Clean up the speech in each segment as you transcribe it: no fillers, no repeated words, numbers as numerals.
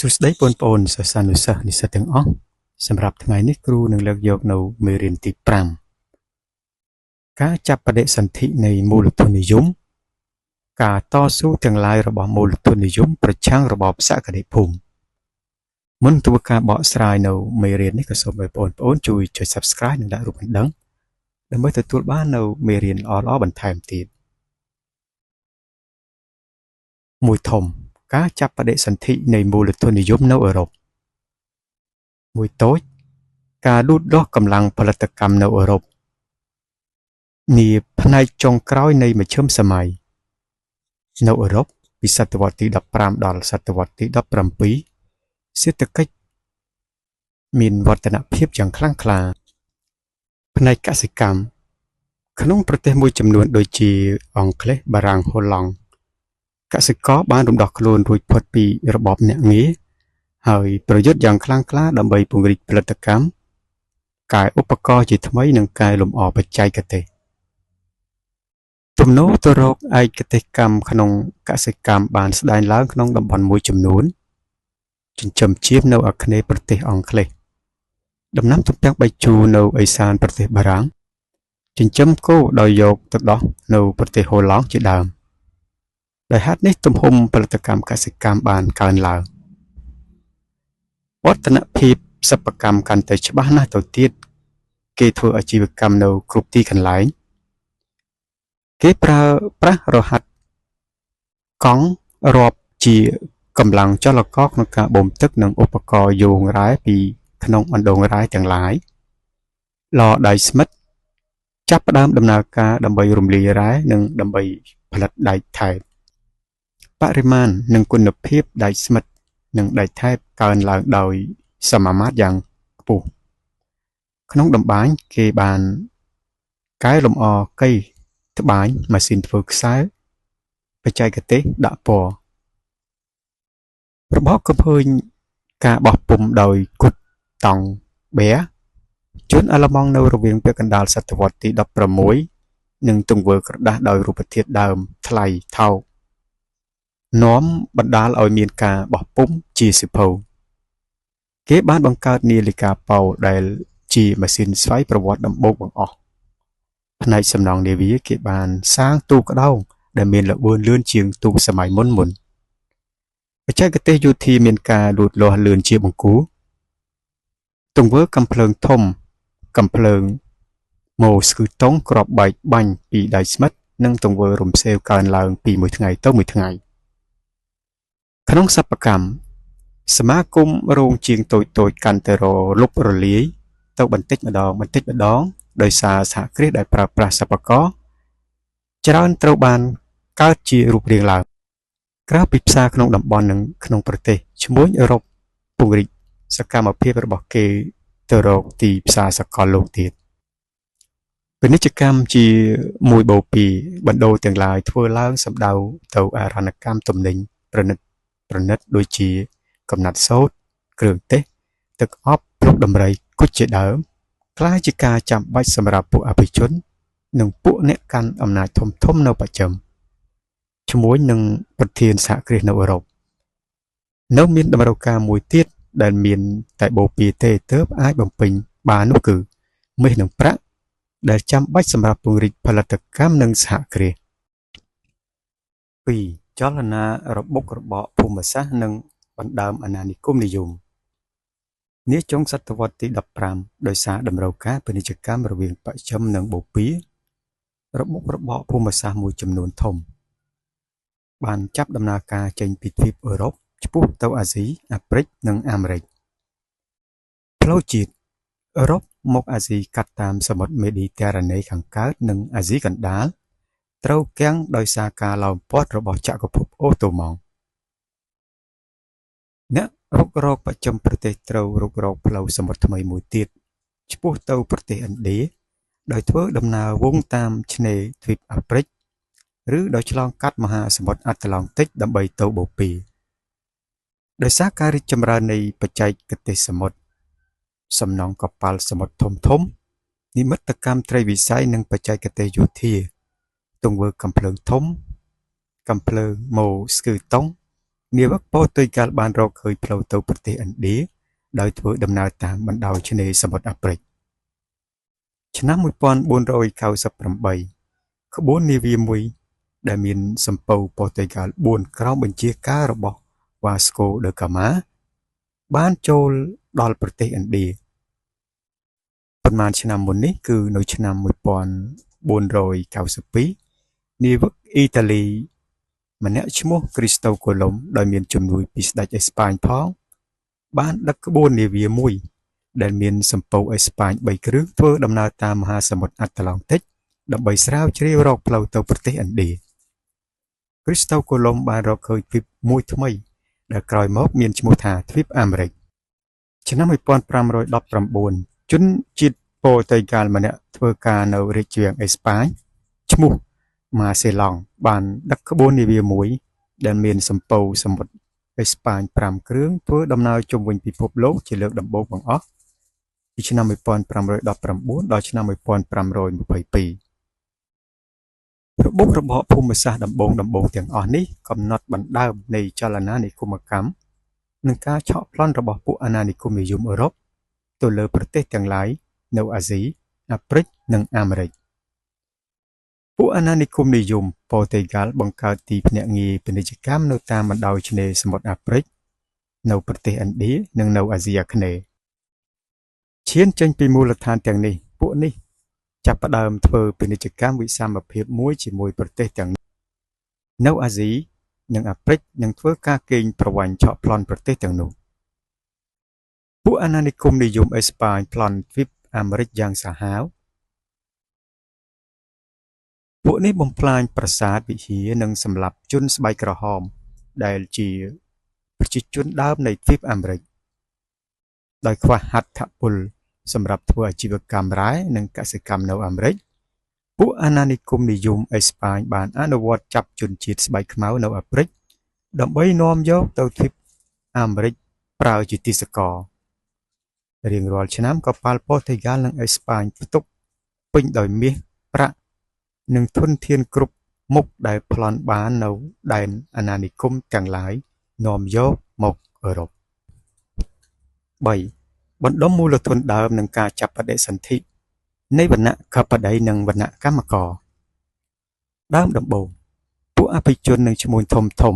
សួស្តីបងប្អូនសិស្សានុសិស្សនិស្សិតទាំងអស់សម្រាប់ថ្ងៃនេះគ្រូនឹងលើកយកនៅមេរៀនទី5ការចាប់បដិសន្ធិនៃមូលធននិយមការតស៊ូទាំងឡាយរបស់មូលធននិយមប្រឆាំងរបបសក្តិភូមិមុនធ្វើការបកស្រាយនៅមេរៀននេះក៏សូមឲ្យបងប្អូនជួយចុច Subscribe និងដាក់រូបកណ្ដឹងដើម្បីទទួលបាននៅមេរៀនល្អៗបន្ថែមទៀតមួយធំការចាប់បដិសន្ធិនៃមូលធននិយមនៅអឺរ៉ុបមួយតូចការលូតលាស់កម្លាំងផលិតកម្មនៅអឺរ៉ុបនាផ្នែកចុងក្រោយនៃមជ្ឈិមសម័យនៅអឺរ៉ុបពីសតវត្សទី15ដល់សតវត្សទី17សេដ្ឋកិច្ចមានវឌ្ឍនភាពយ៉ាងខ្លាំងក្លាផ្នែកកសិកម្មក្នុងប្រទេសមួយចំនួនដូចជាអង់គ្លេសបារាំងហូឡង់កសិករបានរំដោះខ្លួនរួចផុតពីរបបអ្នកងារហើយប្រយុទ្ធយ៉ាងខ្លាំងក្លាដើម្បីពង្រីកផលិតកម្មកែឧបករណ៍ជាថ្មីនិងកែលម្អបច្ចេកទេសទំនោរទៅរកឯកទេសកម្មក្នុងកសិកម្មបានស្ដែងឡើងក្នុងតំបន់មួយចំនួនចិញ្ចឹមចៀមនៅអាគ្នេយ៍ប្រទេសអង់គ្លេសដំណាំទំពាំងបាយជូរនៅឦសានប្រទេសបារាំងចិញ្ចឹមគោដោយយកទៅដោះនៅប្រទេសហូឡង់ជាដើមដោយហេតុនេះទំហំផលិតកម្មកសិកម្មបានកើនឡើងវឌ្ឍនភាពសិប្បកម្មកាន់តែច្បាស់ណាស់ទៅទៀតគេធ្វើអាជីវកម្មនៅគ្រប់ទីកន្លែងគេប្រើប្រាស់រហាត់កង់រាប់ជាកម្លាំងចលករក្នុងការបូមទឹកនិងឧបករណ៍យោងរ៉ែពីក្នុងអណ្ដូងរ៉ែទាំងឡាយឡដៃស្មិតចាប់ផ្ដើមដំណើរការដើម្បីរំលាយរ៉ែនិងដើម្បីផលិតដែកថែបបរិមាណនិងគុណភាពដែកស្មិតនិងដែកថែបកើនឡើងដោយសមាមាត្រយ៉ាងខ្ពស់ក្នុងតម្បាញគេបានកែលម្អកៃត្បាញម៉ាស៊ីនធ្វើខ្សែបច្ចេកទេសដាក់ពណ៌របបកំពើញការបោះពុម្ពដោយគុតតង់ប៊ែជនអាល្លឺម៉ង់នៅរវាងពាក់កណ្ដាលសតវត្សទី16និងទង្វើក្រដាសដោយរូបធាតុដើមថ្លៃថោកនាំបណ្ដាលឲ្យមានការបោះពុម្ពជាសិភៅគេបានបង្កើតនាឡិកាប៉ូលដែលជាម៉ាស៊ីនស្វ័យប្រវត្តិដំបូងបង្អស់ផ្នែកសំណង់នាវាគេបានសាងទូកក្ដោងដែលមានល្បឿនលឿនជាងទូកសម័យមុនបច្ចេកទេសយោធាមានការលូតលាស់លឿនជាបង្គូទង្វើកាំភ្លើងធំកាំភ្លើងម៉ូស្គឺតុងក្របបែកបាញ់ពីដៃស្មិតនិងទង្វើរំសេវកើនឡើងពីមួយថ្ងៃទៅមួយថ្ងៃក្នុងសិប្បកម្មសមាគមរោងជាងតូចកាន់តែរលុបរលាយទៅបន្តិចម្ដងដោយសារសហគ្រាសដែលប្រើប្រាស់សិប្បករច្រើនត្រូវបានកើតជារូបរាងឡើងក្រៅពីផ្សារក្នុងតំបន់និងក្នុងប្រទេសឈ្មួញអឺរ៉ុបពង្រីកសកម្មភាពរបស់គេទៅរកទីផ្សារសកលលោកទៀតពាណិជ្ជកម្មជាមួយបូព៌ាបណ្ដូលទាំងឡាយធ្វើឡើងសម្ដៅទៅអារណកម្មទំនិញប្រណិតដូចជាកំណាត់សូត្រគ្រឿងទេសទឹកអប់ភ្លុកដំរីគុជជាដើមក្លាយជាការចាំបាច់សម្រាប់ពួកអភិជននិងពួកអ្នកកាន់អំណាចធំនៅបស្ចិមជាមួយនឹងប្រធានសហគ្រាសនៅអឺរ៉ុបនៅមានតម្រូវការមួយទៀតដែលមានតែបូព៌ាទេទើបអាចបំពេញបាននោះគឺមាសនិងប្រាក់ដែលចាំបាច់សម្រាប់ពង្រីកផលិតកម្មនិងសហគ្រាស2ចលនារបបភូមិសាស្ត្រនិងបណ្ដើមអាណានិគមនិយមនាចុងសតវត្សទី15ដោយសារតម្រូវការពាណិជ្ជកម្មរវាងបស្ចិមនិងបូព៌ារបបភូមិសាស្ត្រមួយចំនួនធំបានចាប់ដំណើរការចេញពីទ្វីបអឺរ៉ុបឆ្ពោះទៅអាស៊ីអាហ្វ្រិកនិងអាមេរិកផ្លូវជាតិអឺរ៉ុបមកអាស៊ីកាត់តាមសមុទ្រមេឌីទែរ៉ាណេខាងកើតនិងអាស៊ីកណ្ដាលត្រូវគាំងដោយសារការឡោមព័ទ្ធរបស់ចក្រភពអូតូម៉ង់អ្នករុករកបស្ចិមប្រទេសត្រូវរុករកផ្លូវសមុទ្រថ្មីមួយទៀតឆ្ពោះទៅប្រទេសឥណ្ឌាដោយធ្វើដំណើរវងតាមឆ្នេរទ្វីបអាហ្វ្រិកឬដោយឆ្លងកាត់មហាសមុទ្រអាត្លង់តិកដើម្បីទៅបូព៌ាដោយសារការរីកចម្រើននៃបច្ចេកទេសសមុទ្រសំណង់កប៉ាល់សមុទ្រធំនិមិត្តកម្មត្រីវិស័យនិងបច្ចេកទេសយោធាទង្វើកាំភ្លើងធំកាំភ្លើងម៉ូស្គឺតុង នាវិកប៉ូទុយហ្គាល់បានរកឃើញផ្លូវទៅប្រទេសឥណ្ឌាដោយធ្វើដំណើរតាមបណ្ដោយឆ្នេរសមុទ្រអាហ្វ្រិកឆ្នាំ1498ក្បួននាវាមួយដែលមានសម្ពៅប៉ូទុយហ្គាល់4ក្រោមបញ្ជាការរបស់វ៉ាស្កូដឺកាម៉ាបានចូលដល់ប្រទេសឥណ្ឌាប៉ុន្មានឆ្នាំមុននេះគឺនៅឆ្នាំ1492នាវិកអ៊ីតាលីម្នាក់ឈ្មោះគ្រីស្តូកូឡុំដោយមានជំនួយពីស្ដេចអេស្ប៉ាញផងបានដឹកក្បួននាវាមួយដែលមានសម្ពៅអេស្ប៉ាញ3គ្រឿងធ្វើដំណើរតាមមហាសមុទ្រអាត្លង់ទិកដើម្បីស្រាវជ្រាវរកផ្លូវទៅប្រទេសឥណ្ឌាគ្រីស្តូកូឡុំបានរកឃើញទ្វីបមួយថ្មីដែលក្រោយមកមានឈ្មោះថាទ្វីបអាមេរិកឆ្នាំ1519ជនជាតិប៉ូទុយហ្គាល់ម្នាក់ធ្វើការនៅរាជវាំងអេស្ប៉ាញឈ្មោះម៉ាសេឡង់បានដឹកក្បួននាវាមួយដែលមានសម្ពៅសមុទ្រអេស្ប៉ាញ5គ្រឿងធ្វើដំណើរជុំវិញពិភពលោកជាលើកដំបូងបង្អស់ពីឆ្នាំ1519ដល់ឆ្នាំ1522របបរបបភូមិសាស្ត្រដំបូងទាំងអស់នេះកំណត់បណ្ដើមនៃចលនានិគមកម្មនិងការឆក់ប្លន់របស់ពួកអាណានិគមនិយមអឺរ៉ុបទៅលើប្រទេសទាំងឡាយនៅអាស៊ីអាហ្វ្រិកនិងអាមេរិកពួកអាណានិគមនិយមប៉ូទុយហ្គាល់បង្កើតទីភ្នាក់ងារពាណិជ្ជកម្មនៅតាមបណ្ដោយឆ្នេរសមុទ្រអាហ្វ្រិកនៅប្រទេសឥណ្ឌានិងនៅអាស៊ីអាគ្នេយ៍ឈានចេញពីមូលដ្ឋានទាំងនេះពួកនេះចាប់ផ្ដើមធ្វើពាណិជ្ជកម្មវិសាមភាពមួយជាមួយប្រទេសទាំងនៅអាស៊ីនិងអាហ្វ្រិកនិងធ្វើការកេងប្រវ័ញ្ចឆក់ប្លន់ប្រទេសទាំងនោះពួកអាណានិគមនិយមអេស្ប៉ាញប្លន់ទ្វីបអាមេរិកយ៉ាងសាហាវពួកនេះបំផ្លាញប្រាសាទវិហារនិងសម្លាប់ជនស្បែកក្រហមដែលជាប្រជាជនដើមនៃទ្វីបអាមេរិកដោយខ្វះហត្ថពលសម្រាប់ធ្វើអាជីវកម្មរ៉ែនិងកសិកម្មនៅអាមេរិកពួកអាណានិគមនិយមអេស្ប៉ាញបានអនុវត្តចាប់ជនជាតិស្បែកខ្មៅនៅអាហ្វ្រិកដើម្បីនាំយកទៅទ្វីបអាមេរិកប្រើជាទីសកលរៀងរាល់ឆ្នាំកប៉ាល់ប៉ូទុយហ្គាល់និងអេស្ប៉ាញផ្ទុកពេញដោយមាសប្រាក់និងធនធានគ្រប់មុខដែលប្លន់បាននៅដែនអាណានិគមទាំងឡាយនាំយកមកអឺរ៉ុប3បណ្ដុំមូលធនដើមនិងការចាប់បដិសន្ធិនៃវណ្ណៈខបតីនិងវណ្ណៈកម្មករដើមដំបូងពួកអភិជននិងឈ្មួញធំ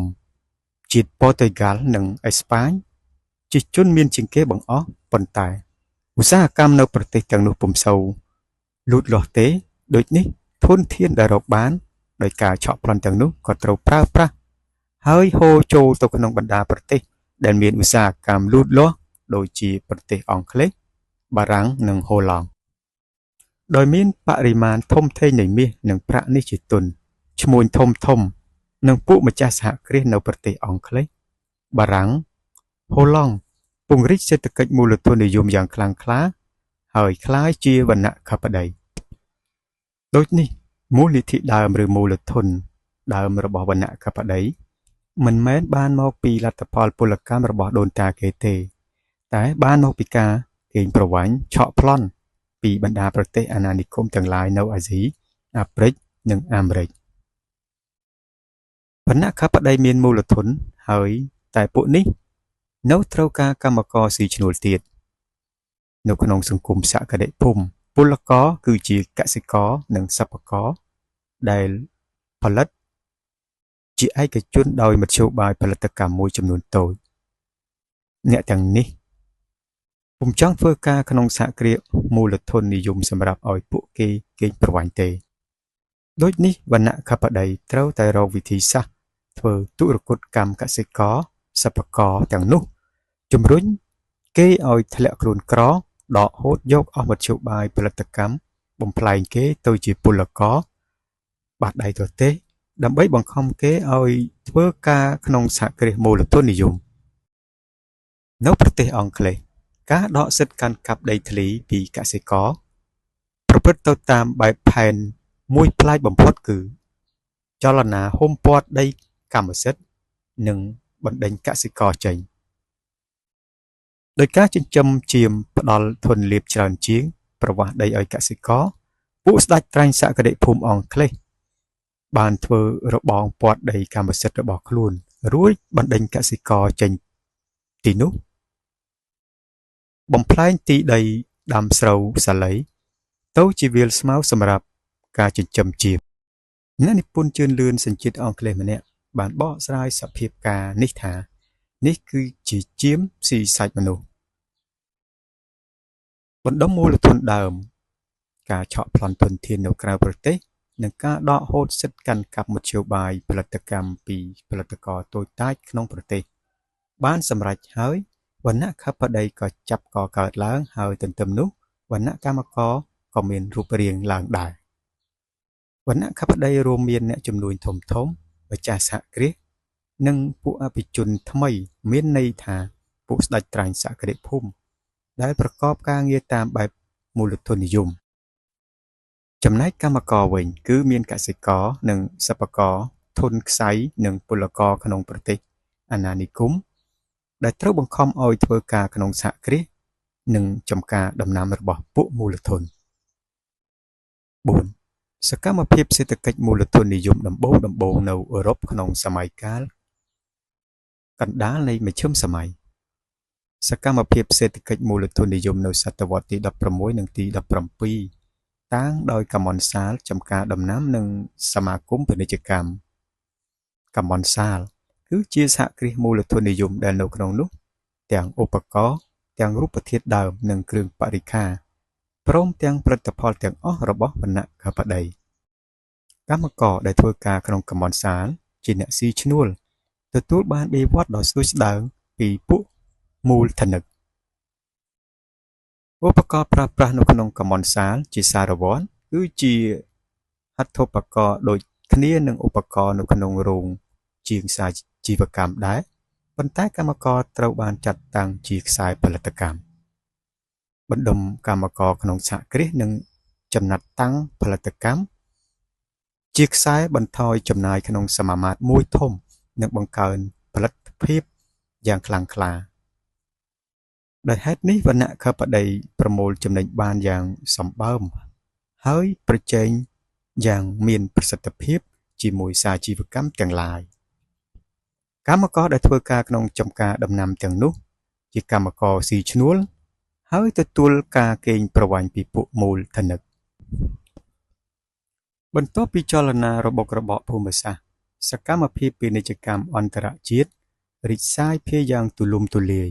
ជាតិប៉ូទុយហ្គាល់និងអេស្ប៉ាញជាជនមានជាងគេបង្អស់ប៉ុន្តែឧស្សាហកម្មនៅប្រទេសទាំងនោះពុំសូវលូតលាស់ទេដូចនេះធនធានដែលរកបានដោយការឆក់ប្លន់ទាំងនោះក៏ត្រូវប្រើប្រាស់ហើយហូរចូលទៅក្នុងបណ្ដាប្រទេសដែលមានឧស្សាហកម្មលូតលាស់ដូចជាប្រទេសអង់គ្លេសបារាំងនិងហូឡង់ដោយមានបរិមាណធំធេងនៃមាសនិងប្រាក់នេះជាទុនឈ្មួញធំនិងពួកម្ចាស់សហគ្រាសនៅប្រទេសអង់គ្លេសបារាំងហូឡង់ពង្រីកសេដ្ឋកិច្ចមូលធននិយមយ៉ាងខ្លាំងក្លាហើយคล้ายជាវណ្ណៈខបតីដូចនេះមូលនិធិដើមឬមូលធនដើមរបស់វណ្ណៈខបតីមិនមែនបានមកពីលទ្ធផលពលកម្មរបស់ដូនតាគេទេតែបានមកពីការកេងប្រវ័ញ្ចឆក់ប្លន់ពីបណ្ដាប្រទេសអាណានិគមទាំងឡាយនៅអាស៊ីអាហ្វ្រិកនិងអាមេរិកវណ្ណៈខបតីមានមូលធនហើយតែពួកនេះនៅត្រូវការកម្មករស៊ីឈ្នួលទៀតនៅក្នុងសង្គមសក្តិភូមិពលករគឺជាកសិករនិងសិប្បករដែលផលិតជាឯកជនដោយមធ្យោបាយផលិតកម្មមួយចំនួនតូចអ្នកទាំងនេះពុំចង់ធ្វើការក្នុងសហគ្រាសមូលធននិយមសម្រាប់ឲ្យពួកគេកេងប្រវ័ញ្ចទេដូចនេះវណ្ណៈខបតីត្រូវតែរកវិធីសាស្ត្រធ្វើទុរគតកម្មកសិករសិប្បករទាំងនោះជំរុញគេឲ្យធ្លាក់ខ្លួនក្រដកហូតយកអស់មធ្យោបាយផលិតកម្មបំផ្លែងគេទៅជាពលករបាត់ដៃទទេដើម្បីបង្ខំគេឲ្យធ្វើការក្នុងសហគ្រាសមូលធននិយមនៅប្រទេសអង់គ្លេសការដកសិទ្ធិកាន់កាប់ដីធ្លីពីកសិករប្រព្រឹត្តទៅតាមបែបផែនមួយប្លែកបំផុតគឺចលនាហុំព័ទ្ធដីកម្មសិទ្ធិនិងបណ្ដេញកសិករចេញដោយការចិញ្ចឹមចៀមផ្ដល់ធនលាភច្រើនជាងប្រវាស់ដីឲ្យកសិករពួកស្ដេចត្រាញ់សក្តិភូមិអង់គ្លេសបានធ្វើរបងព័ទ្ធដីកម្មសិទ្ធិរបស់ខ្លួន រួចបណ្ដេញកសិករចេញទីនោះបំផ្លែងទីដីដាំស្រូវសាលីទៅជាវាលស្មៅសម្រាប់ការចិញ្ចឹមជីបអ្នកនិពន្ធជឿនលឿនសញ្ជាតិអង់គ្លេសម្នាក់បានបកស្រាយសភាពការនេះថានេះគឺជាជាមស៊ីសាច់មនុស្សបណ្ដុំមូលធនដើមការឆក់ប្លន់ធនធាននៅក្រៅប្រទេសនិងការដកហូតសិទ្ធិកាន់កាប់មធ្យោបាយផលិតកម្មពីផលិតករតូចតាចក្នុងប្រទេសបានសម្រេចហើយវណ្ណៈខបតីក៏ចាប់កកើតឡើងហើយទន្ទឹមនោះវណ្ណៈកម្មករក៏មានរូបរាងឡើងដែរវណ្ណៈខបតីរួមមានអ្នកជំនួញធំម្ចាស់សហគ្រាសនិងពួកអភិជនថ្មីមានន័យថាពួកស្ដេចត្រាញ់សក្តិភូមិដែលប្រកបការងារតាមបែបមូលធននិយមចំណែកកម្មករវិញគឺមានកសិករនិងសិប្បករធុនខ្ស័យនិងពលករក្នុងប្រទេសអាណានិគមដែលត្រូវបង្ខំឲ្យធ្វើការក្នុងសហគ្រាសនិងចម្ការដំណាំរបស់ពួកមូលធន 4. សកម្មភាពសេដ្ឋកិច្ចមូលធននិយមដំបូងនៅអឺរ៉ុបក្នុងសម័យកាលកណ្ដាលនៃមជ្ឈិមសម័យសកម្មភាពសេដ្ឋកិច្ចមូលធននិយមនៅសតវត្សទី16និងទី17តាំងដោយកម្មនសាលចម្ការដំណាំនិងសមាគមពាណិជ្ជកម្មកម្មនសាលគឺជាសហគ្រាសមូលធននិយមដែលនៅក្នុងនោះទាំងឧបករណ៍ទាំងរូបធាតុដើមនិងគ្រឿងបរិក្ខារព្រមទាំងផលិតផលទាំងអស់របស់វណ្ណៈខបតីកម្មករដែលធ្វើការក្នុងកម្មនសាលជាអ្នកស៊ីឈ្នួលទទួលបានបៀវត្សដ៏ស្ដួចស្ដើងពីពួកមូលធនិកឧបករណ៍ប្រើប្រាស់នៅក្នុងកម្មនសាលជាសារវ័នគឺជាហត្ថុបករណ៍ដូចគ្នានឹងឧបករណ៍នៅក្នុងរោងជាងសាជីវកម្មដែរប៉ុន្តែកម្មករត្រូវបានចាត់តាំងជាខ្សែផលិតកម្មបណ្ដុំកម្មករក្នុងសហគ្រាសនិងចំណាត់តាំងផលិតកម្មជាខ្សែបន្ថយចំណាយក្នុងសមាមាត្រមួយធំនិងបង្កើនផលិតភាពយ៉ាងខ្លាំងក្លាដោយហេតុនេះវណ្ណៈខបតីប្រមូលចំណេញបានយ៉ាងសម្បើមហើយប្រជែងយ៉ាងមានប្រសិទ្ធភាពជាមួយសាជីវកម្មទាំងឡាយកម្មករដែលធ្វើការក្នុងចម្ការដំណាំទាំងនោះជាកម្មករស៊ីឈ្នួលហើយទទួលការកេងប្រវ័ញ្ចពីពួកមូលធនិកបន្ទាប់ពីចលនារបស់របបភូមិសាស្ត្រសកម្មភាពពាណិជ្ជកម្មអន្តរជាតិរីកសាយភាយយ៉ាងទូលំទូលាយ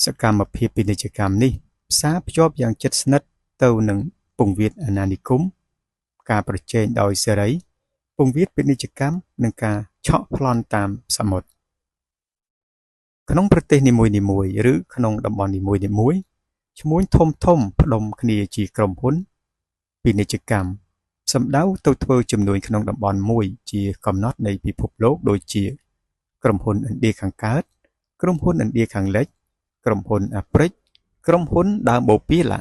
សកម្មភាពពាណិជ្ជកម្មនេះផ្សារភ្ជាប់យ៉ាងជិតស្និទ្ធទៅនឹងពង្វាតអាណានិគមការប្រជែងដោយសេរីពង្វាតពាណិជ្ជកម្មនិងការឆក់ប្លន់តាមសមុទ្រក្នុងប្រទេសនីមួយៗឬក្នុងតំបន់នីមួយៗឈ្មួញធំផ្ដុំគ្នាជាក្រុមហ៊ុនពាណិជ្ជកម្មសំដៅទៅធ្វើជំនួញក្នុងតំបន់មួយជាកំណត់នៃពិភពលោកដូចជាក្រុមហ៊ុនឥណ្ឌាខាងកើតក្រុមហ៊ុនឥណ្ឌាខាងលិចក្រុមហ៊ុនអាហ្វ្រិកក្រុមហ៊ុនដើមបូព៌ាឡា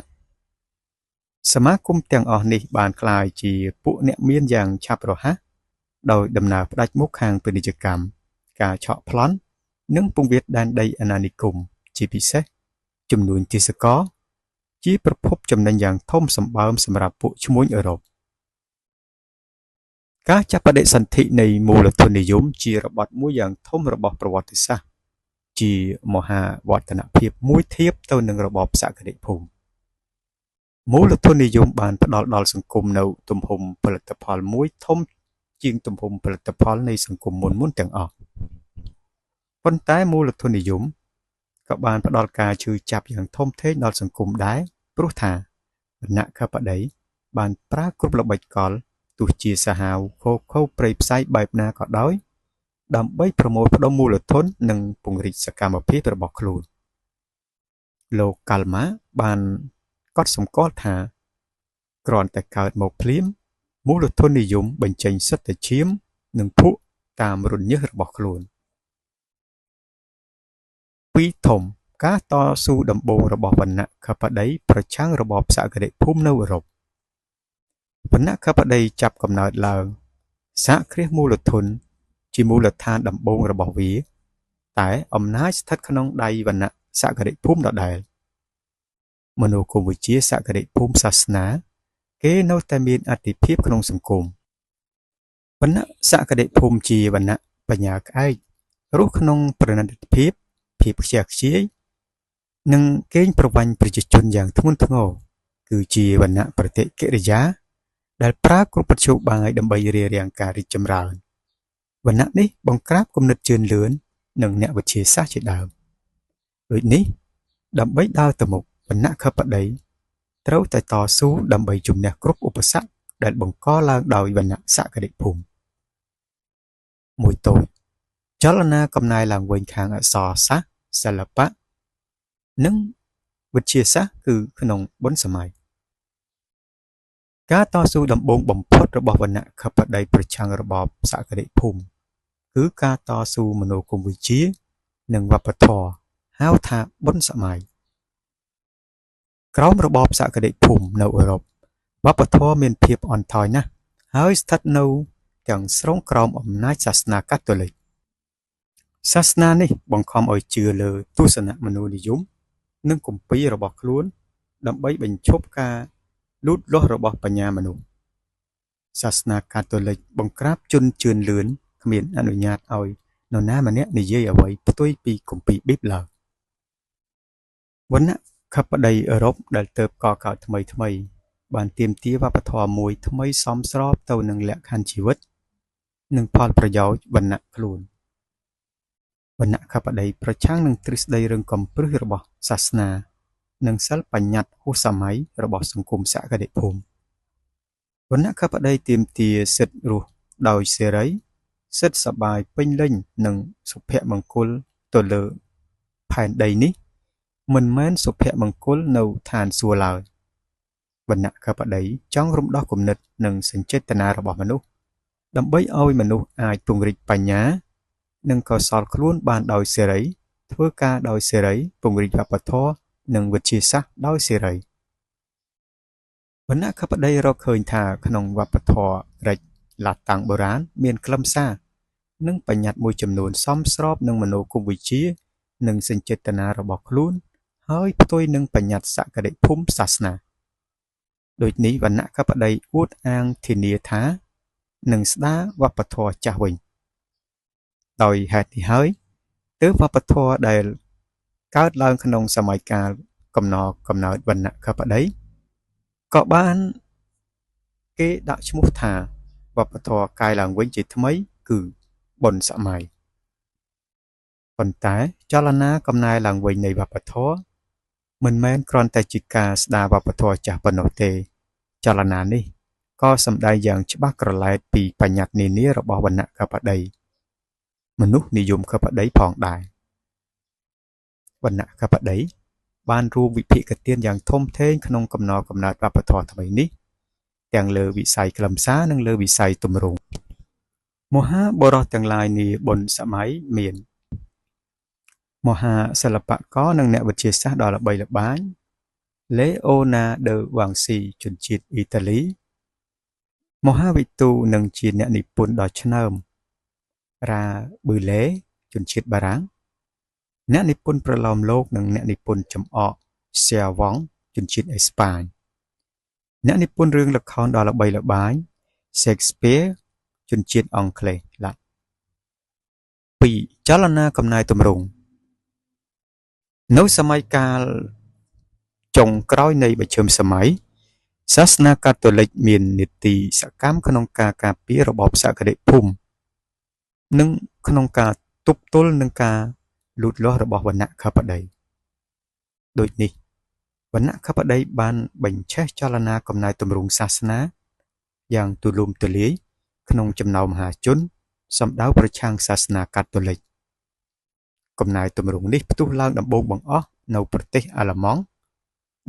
សមាគមទាំងអស់នេះបានក្លាយជាពួកអ្នកមានយ៉ាងឆាប់រហ័សដោយដំណើរផ្ដាច់មុខខាងពាណិជ្ជកម្មការឆក់ប្លន់និងពង្វាតដែនដីអាណានិគមជាពិសេសជំនួញទេសចរណ៍ជាប្រភពចំណេញយ៉ាងធំសម្បើមសម្រាប់ពួកឈ្មួញអឺរ៉ុបការចាប់បដិសន្ធិនៃមូលធននិយមជារបត់មួយយ៉ាងធំរបស់ប្រវត្តិសាស្ត្រជាមហាវឌ្ឍនភាពមួយធៀបទៅនឹងរបបសក្តិភូមិមូលធននិយមបានផ្ដល់ដល់សង្គមនៅទំហំផលិតផលមួយធំជាងទំហំផលិតផលនៃសង្គមមុនទាំងអស់ប៉ុន្តែមូលធននិយមក៏បានផ្ដល់ការឈឺចាប់យ៉ាងធំធេងដល់សង្គមដែរព្រោះថាវណ្ណៈខបតីបានប្រើគ្រប់ល្បិចកលទោះជាសាហាវខុសព្រៃផ្សៃបែបណាក៏ដោយដើម្បីប្រមូលផ្ដុំមូលធននិងពង្រីកសកម្មភាពរបស់ខ្លួនលោកកាល់ម៉ាបានកត់សម្គាល់ថាគ្រាន់តែកើតមកភ្លាមមូលធននិយមបញ្ចេញសិទ្ធិឈាមនិងភក់តាមរន្ធញើសរបស់ខ្លួនពីរធំការតស៊ូដំបូងរបស់វណ្ណៈខបតីប្រឆាំងរបបសក្តិភូមិនៅអឺរ៉ុបវណ្ណៈខបតីចាប់កំណើតឡើងសហគ្រាសមូលធនជាមូលដ្ឋានដំបូងរបស់វាតែអំណាចស្ថិតក្នុងដៃវណ្ណៈសក្តិភូមិដដែលមនោគមវិជ្ជាសក្តិភូមិសាសនាគេនៅតែមានអធិភាពក្នុងសង្គមវណ្ណៈសក្តិភូមិជាវណ្ណៈបញ្ញាក្អែក រស់ក្នុងប្រណិតភាពភាពខ្ជះខ្ជាយនិងកេងប្រវ័ញ្ចប្រជាជនយ៉ាងធ្ងន់ធ្ងរគឺជាវណ្ណៈប្រតិកិរិយាដែលប្រើគ្រប់មធ្យោបាយដើម្បីរារាំងការរីកចម្រើនវណ្ណៈនេះបង្ក្រាបគំនិតជឿនលឿននិងអ្នកវិទ្យាសាស្ត្រជាដើមដូចនេះដើម្បីដើរទៅមុខវណ្ណៈខបតីត្រូវតែតស៊ូដើម្បីជំនះគ្រប់ឧបសគ្គដែលបង្កឡើងដោយវណ្ណៈសក្តិភូមិមួយតូចចលនាកំណែឡើងវិញខាងអក្សរសាស្ត្រសិល្បៈនិងវិទ្យាសាស្ត្រគឺក្នុងបុណ្យសម័យការតស៊ូដំបូងបំផុតរបស់វណ្ណៈខបតីប្រឆាំងរបបសក្តិភូមិគឺការតស៊ូមនោគមវិជ្ជានិងវប្បធម៌ហៅថាបុណ្យសម័យក្រោមរបបសក្តិភូមិនៅអឺរ៉ុបវប្បធម៌មានភាពអន់ថយណាស់ហើយស្ថិតនៅទាំងស្រុងក្រោមអំណាចសាសនាកាតូលិកសាសនានេះបង្ខំឲ្យជឿលើទស្សនៈមនោនិយមនិងគម្ពីររបស់ខ្លួនដើម្បីបញ្ឈប់ការលូតលាស់របស់បញ្ញាមនុស្សសាសនាកាតូលិកបង្ក្រាបជនជឿនលឿនគ្មានអនុញ្ញាតឲ្យនរណាម្នាក់និយាយអ្វីផ្ទុយពីគម្ពីរប៊ីបឡើយវណ្ណៈខបតីអឺរ៉ុបដែលទើបកកើតថ្មីបានទាមទារវប្បធម៌មួយថ្មីសមស្របទៅនឹងលក្ខខណ្ឌជីវិតនិងផលប្រយោជន៍វណ្ណៈខ្លួនវណ្ណៈខបតីប្រឆាំងនឹងទ្រឹស្ដីរឹងកំព្រឹសរបស់សាសនានិងសិលបញ្ញត្តិហួសសម័យរបស់សង្គមសក្តិភូមិវណ្ណៈខបតីទាមទារសិទ្ធិរស់ដោយសេរីសិទ្ធិសប្បាយពេញលេញនិងសុភមង្គលទៅលើផែនដីនេះមិនមែនសុភមង្គលនៅឋានសួគ៌ឡើយវណ្ណៈខបតីចង់រំដោះគំនិតនិងសញ្ចេតនារបស់មនុស្សដើម្បីឲ្យមនុស្សអាចពង្រីកបញ្ញានិងកោសលខ្លួនបានដោយសេរីធ្វើការដោយសេរីពង្រីកវប្បធម៌និងវិទ្យាសាស្ត្រដោយសេរីវណ្ណៈខបតីរកឃើញថាក្នុងវប្បធម៌រិចឡាតាំងបុរាណមានខ្លឹមសារនិងបញ្ញត្តិមួយចំនួនសមស្របនឹងមនោគមវិជ្ជានិងសញ្ចេតនារបស់ខ្លួនហើយផ្ទុយនឹងបញ្ញត្តិសក្តិភូមិសាសនាដូចនេះវណ្ណៈខបតីអួតអាងធានាថានឹងស្ដារវប្បធម៌ចាស់វិញដោយហេតុនេះហើយទើបវប្បធម៌ដែលកើតឡើងក្នុងសម័យកាលកំណើតវណ្ណៈខបតីក៏បានគេដាក់ឈ្មោះថាវប្បធម៌កាយឡើងវិញជាថ្មីគឺបុណ្យសម័យប៉ុន្តែចលនាកំណែឡើងវិញនៃវប្បធម៌មិនមែនគ្រាន់តែជាការស្ដារវប្បធម៌ចាស់ប៉ុណ្ណោះទេចលនានេះក៏សម្ដែងយ៉ាងច្បាស់ក្រឡែតពីបញ្ញត្តិនានារបស់វណ្ណៈខបតីមនុស្សនិយមខបតីផងដែរវណ្ណៈខបតីបានរួមវិភាគទានយ៉ាងធំធេងក្នុងកំណើតវប្បធម៌ថ្មីនេះទាំងលើវិស័យខ្លឹមសារនិងលើវិស័យទម្រង់មហាបរោះទាំងឡាយនាបុណ្យសម័យមានមហាសិល្បករនិងអ្នកវិទ្យាសាស្ត្រដ៏ល្បីល្បាញលេអូណាល់ដឺវ៉ាងស៊ីជនជាតិអ៊ីតាលីមហាវិទូនិងជាអ្នកនិពន្ធដ៏ឆ្នើមរ៉ាប៊ឺលេជនជាតិបារាំងអ្នកនិពន្ធប្រឡោមលោកនិងអ្នកនិពន្ធចំអកសៀវ៉ង់ជនជាតិអេស្ប៉ាញអ្នកនិពន្ធរឿងល្ខោនដ៏ល្បីល្បាញ Shakespeare ជនជាតិអង់គ្លេសឡា2ចលនាកំណែទម្រង់នៅសម័យកាលចុងក្រោយនៃមជ្ឈិមសម័យសាសនាកាតូលិកមាននីតិសកម្មក្នុងការការពាររបបសក្តិភូមិនិងក្នុងការទប់ទល់នឹងការលូតលាស់របស់វណ្ណៈខបតីដូចនេះវណ្ណៈខបតីបានបញ្ឆេះចលនាកំណែទម្រង់សាសនាយ៉ាងទូលំទូលាយក្នុងចំណោមមហាជនសម្ដៅប្រឆាំងសាសនាកាតូលិកកំណែទម្រង់នេះផ្ទុះឡើងដំបូងបង្អស់នៅប្រទេសអាល្លឺម៉ង់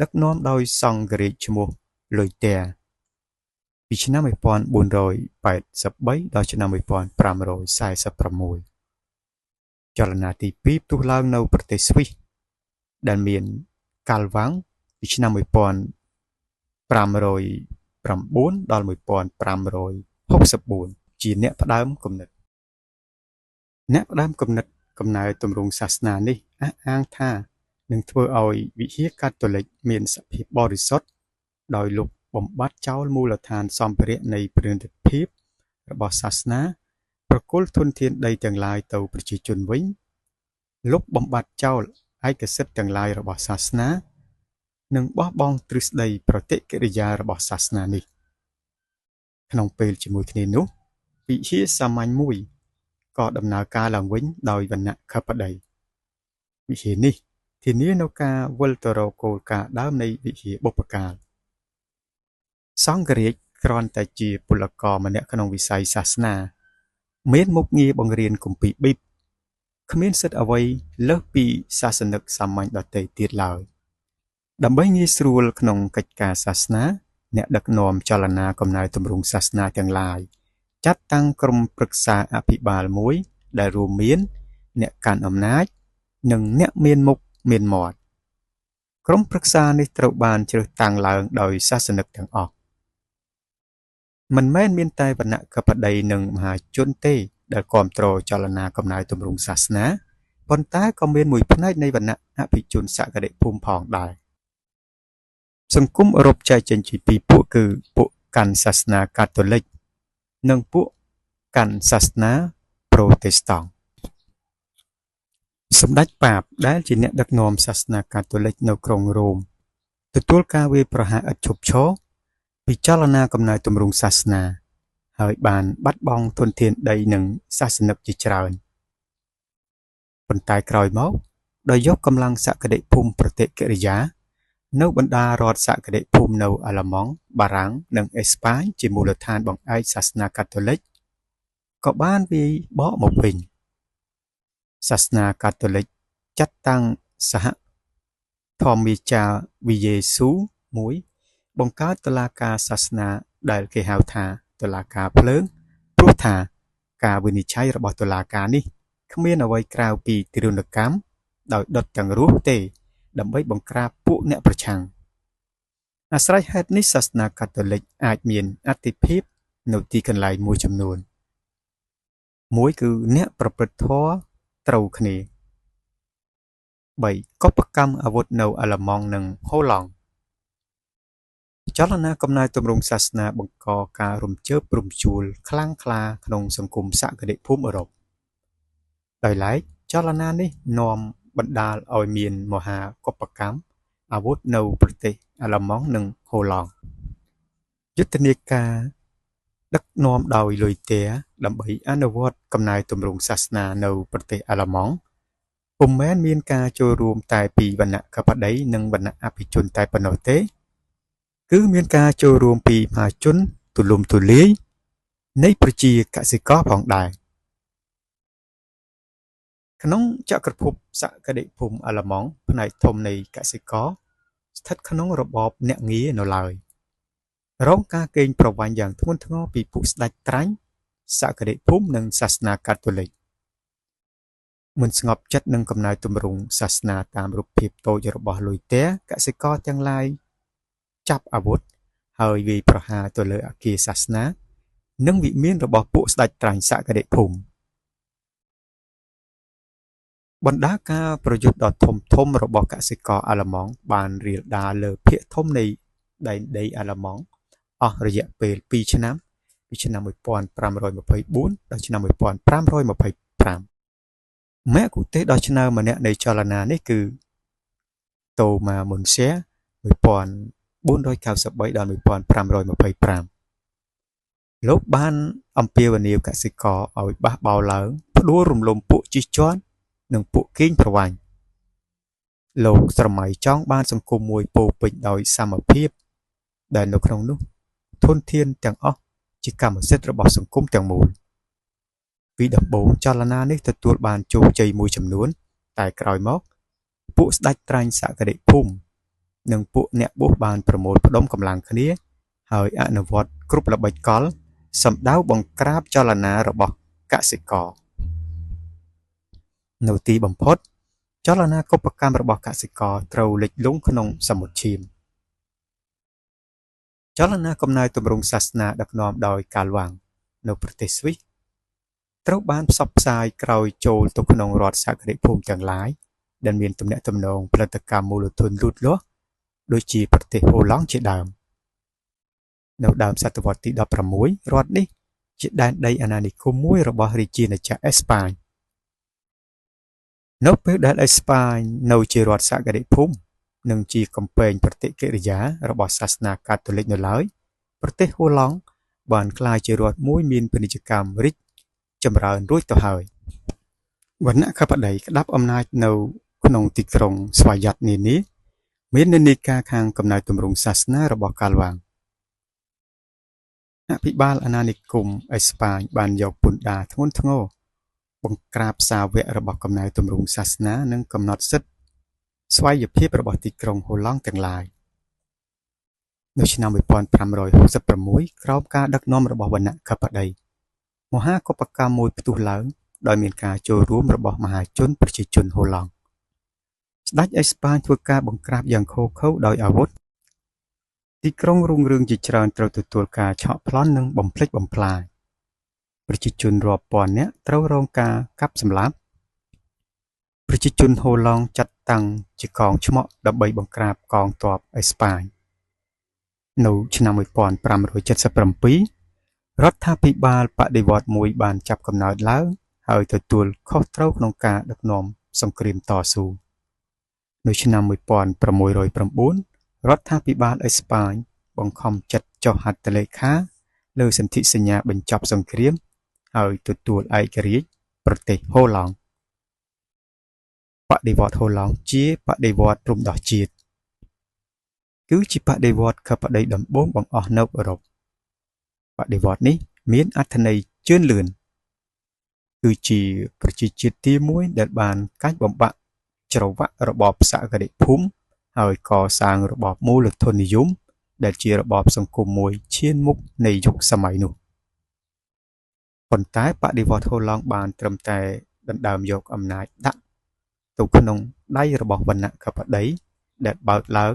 ដឹកនាំដោយសង្ឃរាជឈ្មោះលុយតែពីឆ្នាំ1483ដល់ឆ្នាំ1546ចលនាទី2ផ្ទុះឡើងនៅប្រទេសស្វីសដែលមានកាល់វ៉ាំងពីឆ្នាំ1509ដល់1564ជាអ្នកផ្ដើមគំនិតកំណែទម្រង់សាសនានេះអះអាងថានឹងធ្វើឲ្យវិហារកាតូលិកមានសភាពបរិសុទ្ធដោយលុបបំបាត់ចោលមូលដ្ឋានសម្ភារៈនៃព្រះនិព្វានរបស់សាសនាប្រ ប្រគល់ធនធានដីទាំងឡាយទៅប្រជាជនវិញលុបបំបាត់ចោលឯកសិទ្ធិទាំងឡាយរបស់សាសនានិងបោះបង់ទ្រឹស្ដីប្រតិកិរិយារបស់សាសនានេះក្នុងពេលជាមួយគ្នានោះវិហារសាមញ្ញមួយក៏ដំណើរការឡើងវិញដោយវណ្ណៈខបតីវិហារនេះធានានូវការវិលទៅរកគោលការណ៍ដើមនៃវិហារបុព្វកាលសង្ឃរាជគ្រាន់តែជាពលកកម្នាក់ក្នុងវិស័យសាសនាមានមុខងារបង្រៀនគម្ពីរប៊ីបគ្មានសិទ្ធិអ្វីលើសពីសាសនិកសាមញ្ញដទៃទៀតឡើយដើម្បីងាយស្រួលក្នុងកិច្ចការសាសនាអ្នកដឹកនាំចលនាកំណែទម្រង់សាសនាទាំងឡាយចាត់តាំងក្រុមប្រឹក្សាអភិបាលមួយដែលរួមមានអ្នកកាន់អំណាចនិងអ្នកមានមុខមានមាត់ក្រុមប្រឹក្សានេះត្រូវបានជ្រើសតាំងឡើងដោយសាសនិកទាំងអស់មិនមែនមានតែវណ្ណៈកបតីនិងមហាជនទេដែលគ្រប់គ្រងចលនាកំណែទម្រង់សាសនាប៉ុន្តែក៏មានមួយផ្នែកនៃវណ្ណៈអភិជនសក្តិភូមិផងដែរសង្គមអឺរ៉ុបចែកចេញជាពីរពួកគឺពួកកាន់សាសនាកាតូលិកនិងពួកកាន់សាសនាប្រូតេស្តង់សម្ដេចប៉ាបដែលជាអ្នកដឹកនាំសាសនាកាតូលិកនៅក្រុងរ៉ូមទទួលការវាយប្រហារឥតឈប់ឈរពីចលនាកំណែទម្រង់សាសនាហើយបានបាត់បង់ធនធានដីនិងសាសនិកជាច្រើនប៉ុន្តែក្រោយមកដោយយកកម្លាំងសក្តិភូមិប្រតិកិរិយានៅបណ្ដារដ្ឋសក្តិភូមិនៅអាល្លឺម៉ង់បារាំងនិងអេស្ប៉ាញជាមូលដ្ឋានបង្អែកសាសនាកាតូលិកក៏បានវាយបកមកវិញសាសនាកាតូលិកចាត់តាំងសហធម្មាចារ្យវិយេស៊ូមួយបង្កើតតុលាការសាសនាដែលគេហៅថាតុលាការភ្លើងព្រោះថាការវិនិច្ឆ័យរបស់តុលាការនេះគ្មានអ្វីក្រៅពីទារុណកម្មដោយដុតទាំងរស់ទេដើម្បីបង្ក្រាបពួកអ្នកប្រឆាំងអាស្រ័យហេតុនេះសាសនាកាតូលិកអាចមានអធិភាពនៅទីកន្លែងមួយចំនួនមួយគឺអ្នកប្រព្រឹត្តធម៌ត្រូវគ្នា3កុបកម្មអាវុធនៅអាល្លឺម៉ង់និងហូឡង់ចលនាកំណែទម្រង់សាសនាបង្កការរំជើបរំជួលខ្លាំងក្លាក្នុងសង្គមសក្តិភូមិអឺរ៉ុបដោយឡែកចលនានេះនាំបណ្ដាលឲ្យមានមហាកុបកម្មអាវុធនៅប្រទេសអាល្លឺម៉ង់និងហូឡង់យុទ្ធនាការដឹកនាំដោយលុយទែដើម្បីអនុវត្តកំណែទម្រង់សាសនានៅប្រទេសអាល្លឺម៉ង់ពុំមែនមានការចូលរួមតែពីវណ្ណៈកបតីនិងវណ្ណៈអភិជនតែប៉ុណ្ណោះទេគឺមានការចូលរួមពីមហាជនទូលំទូលាយនៃប្រជាកសិករផងដែរក្នុងចក្រភពសក្តិភូមិអាល្លឺម៉ង់ផ្នែកធំនៃកសិករស្ថិតក្នុងរបបអ្នកងារនៅឡើយរងការកេងប្រវ័ញ្ចយ៉ាងធ្ងន់ធ្ងរពីពួកស្ដេចត្រាញ់សក្តិភូមិនិងសាសនាកាតូលិកមិនស្ងប់ចិត្តនឹងកំណែទម្រង់សាសនាតាមរូបភាពតូចរបស់លុយទែកសិករទាំងឡាយចាប់អាវុធហើយវាយប្រហារទៅលើអគារសាសនានិងវិមានរបស់ពួកស្ដេចត្រាញ់សក្តិភូមិបណ្ដាការប្រយុទ្ធដ៏ធំរបស់កសិករអាល្លឺម៉ង់បានរាលដាលលើភាគធំនៃដែនដីអាល្លឺម៉ង់អស់រយៈពេល2ឆ្នាំពីឆ្នាំ1524ដល់ឆ្នាំ1525មគ្គុទ្ទេសក៍ដ៏ឆ្នើមម្នាក់នៃចលនានេះគឺតូម៉ាមុនសែ1493ដល់1525លោកបានអំពាវនាវកសិករឲ្យបះបោរឡើងផ្ដួលរំលំពួកជិះជាន់និងពួកកេងប្រវ័ញ្ចលោកស្រមៃចង់បានសង្គមមួយពោពេញដោយសមភាពដែលនៅក្នុងនោះធនធានទាំងអស់ជាកម្មសិទ្ធិរបស់សង្គមទាំងមូលពីដំបូងចលនានេះទទួលបានជោគជ័យមួយចំនួនតែក្រោយមកពួកស្ដេចត្រាញ់សក្តិភូមិនិងពួកអ្នកបួសបានប្រមូលផ្ដុំកម្លាំងគ្នាហើយអនុវត្តគ្រប់ល្បិចកលសម្ដៅបង្ក្រាបចលនារបស់កសិករនៅទីបំផុតចលនាកុបកម្មរបស់កសិករត្រូវលិចលង់ក្នុងសមុទ្រឈាមចលនាកំណែទម្រង់សាសនាដឹកនាំដោយកាល់វ៉ាងនៅប្រទេសស្វីសត្រូវបានផ្សព្វផ្សាយក្រោយចូលទៅក្នុងរដ្ឋសក្តិភូមិទាំងឡាយដែលមានទំនាក់ទំនងផលិតកម្មមូលធនលូតលាស់ដូចជាប្រទេសហូឡង់ជាដើមនៅដើមសតវត្សទី16រដ្ឋនេះ ជាដែនដីអាណានិគមមួយរបស់រាជាណាចក្រអេស្ប៉ាញនៅពេលដែលអេស្ប៉ាញនៅជារដ្ឋសក្តិភូមិនិងជាកំពែងប្រតិកិរិយារបស់សាសនាកាតូលិកនៅឡើយប្រទេសហូឡង់បានក្លាយជារដ្ឋមួយមានពាណិជ្ជកម្មរីកចម្រើនរួចទៅហើយវណ្ណៈខបតីក្តាប់អំណាចនៅក្នុងទីក្រុងស្វយ័តនានាមាននិន្នាការខាងកំណែទម្រង់សាសនារបស់កាល់វាងអភិបាលអាណានិគមអេស្ប៉ាញបានយកពន្ធដារធ្ងន់ធ្ងរបង្ក្រាបសាវករបស់កំណែទម្រង់សាសនានិងកំណត់សិទ្ធិស្វ័យភាពរបស់ទីក្រុងហូឡង់ទាំងឡាយនៅឆ្នាំ1566ក្រោមការដឹកនាំរបស់វណ្ណៈខបតីមហាកុប្បកម្មមួយផ្ទុះឡើងដោយមានការចូលរួមរបស់មហាជនប្រជាជនហូឡង់ស្ដេចអេស្ប៉ាញធ្វើការបង្ក្រាបយ៉ាងឃោរឃៅដោយអាវុធទីក្រុងរុងរឿងជាច្រើនត្រូវទទួលការឆក់ប្លន់និងបំផ្លិចបំផ្លាញប្រជាជនរាប់ពាន់នាក់ត្រូវរងការកាប់សម្លាប់ប្រជាជនហូឡង់ចាត់តាំងជាកងឆ្មក់ដើម្បីបង្ក្រាបកងទ័ពអេស្ប៉ាញនៅឆ្នាំ1577រដ្ឋាភិបាលបដិវត្តន៍មួយបានចាប់កំណើតឡើងហើយទទួលខុសត្រូវក្នុងការដឹកនាំសង្គ្រាមតស៊ូនៅឆ្នាំ1609រដ្ឋាភិបាលអេស្ប៉ាញបង្ខំចិត្តចុះហត្ថលេខាលើសន្ធិសញ្ញាបញ្ចប់សង្គ្រាមហើយទទួលឯករាជ្យប្រទេសហូឡង់បដិវត្តន៍ហូឡង់ជាបដិវត្តន៍រំដោះជាតិគឺជាបដិវត្តន៍ខបតីដំបូងបង្អស់នៅអឺរ៉ុបបដិវត្តន៍នេះមានអត្ថន័យជឿនលឿនគឺជាប្រជាជាតិទីមួយដែលបានកាច់បំបាក់ច្រវាក់របបសក្តិភូមិហើយកសាងរបបមូលធននិយមដែលជារបបសង្គមមួយឈានមុខនៃយុគសម័យនោះប៉ុន្តែបដិវត្តន៍ហូឡង់បានត្រឹមតែដណ្ដើមយកអំណាចដាក់ទៅក្នុងដៃរបស់វណ្ណៈខបតីដែលបើកឡើង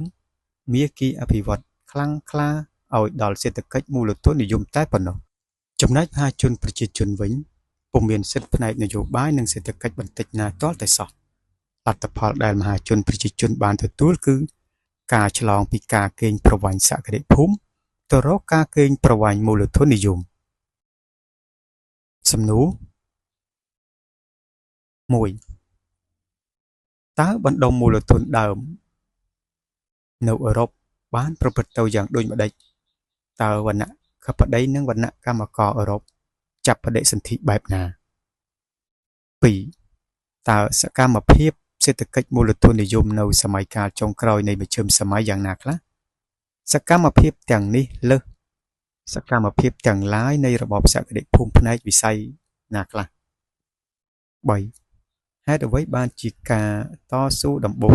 មាគ៌ាអភិវឌ្ឍខ្លាំងក្លាឲ្យដល់សេដ្ឋកិច្ចមូលធននិយមតែប៉ុណ្ណោះចំណែកមហាជនប្រជាជនវិញពុំមានសិទ្ធិផ្នែកនយោបាយនិងសេដ្ឋកិច្ចបន្តិចណាទាល់តែសោះលទ្ធផលដែលមហាជនប្រជាជនបានទទួលគឺការឆ្លងពីការកេងប្រវ័ញ្ចសក្តិភូមិទៅរកការកេងប្រវ័ញ្ចមូលធននិយមសំណួរ1តើបណ្ដុំមូលធនដើមនៅអឺរ៉ុបបានប្រព្រឹត្តទៅយ៉ាងដូចម្ដេចតើវណ្ណៈខបតីនិងវណ្ណៈកម្មករអឺរ៉ុបចាប់បដិសន្ធិបែបណា2តើសកម្មភាពសេដ្ឋកិច្ចមូលធននិយមនៅសម័យកាលចុងក្រោយនៃមជ្ឈិមសម័យយ៉ាងណាខ្លះសកម្មភាពទាំងនេះលើសសកម្មភាពទាំងឡាយនៃរបបសក្តិភូមិផ្នែកវិស័យណាខ្លះ3ហេតុអ្វីបានជាការតស៊ូដំបូង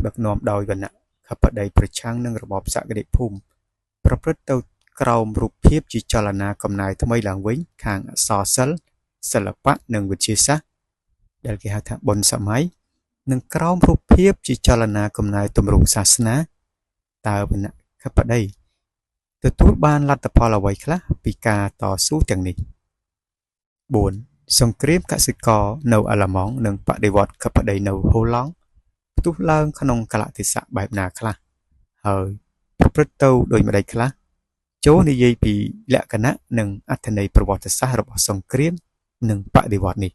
ដឹកនាំដោយវណ្ណៈខបតីប្រឆាំងនឹងរបបសក្តិភូមិប្រព្រឹត្តទៅក្រោមរូបភាពជាចលនាកំណែថ្មីឡើងវិញខាងអក្សរសិល្ប៍សិល្បៈនិងវិទ្យាសាស្ត្រដែលគេហៅថាបុណ្យសម័យនិងក្រោមរូបភាពជាចលនាកំណែទម្រង់សាសនាតើវណ្ណៈខបតីទទួលបានលទ្ធផលអ្វីខ្លះពីការតស៊ូទាំងនេះ4សង្គ្រាមកសិករនៅអាល្លឺម៉ង់និងបដិវត្តន៍ខបតីនៅហូឡង់ផ្ទុះឡើងក្នុងកលៈទេសៈបែបណាខ្លះហើយប្រព្រឹត្តទៅដូចម្ដេចខ្លះចូលនិយាយពីលក្ខណៈនិងអត្ថន័យប្រវត្តិសាស្ត្ររបស់សង្គ្រាមនិងបដិវត្តន៍នេះ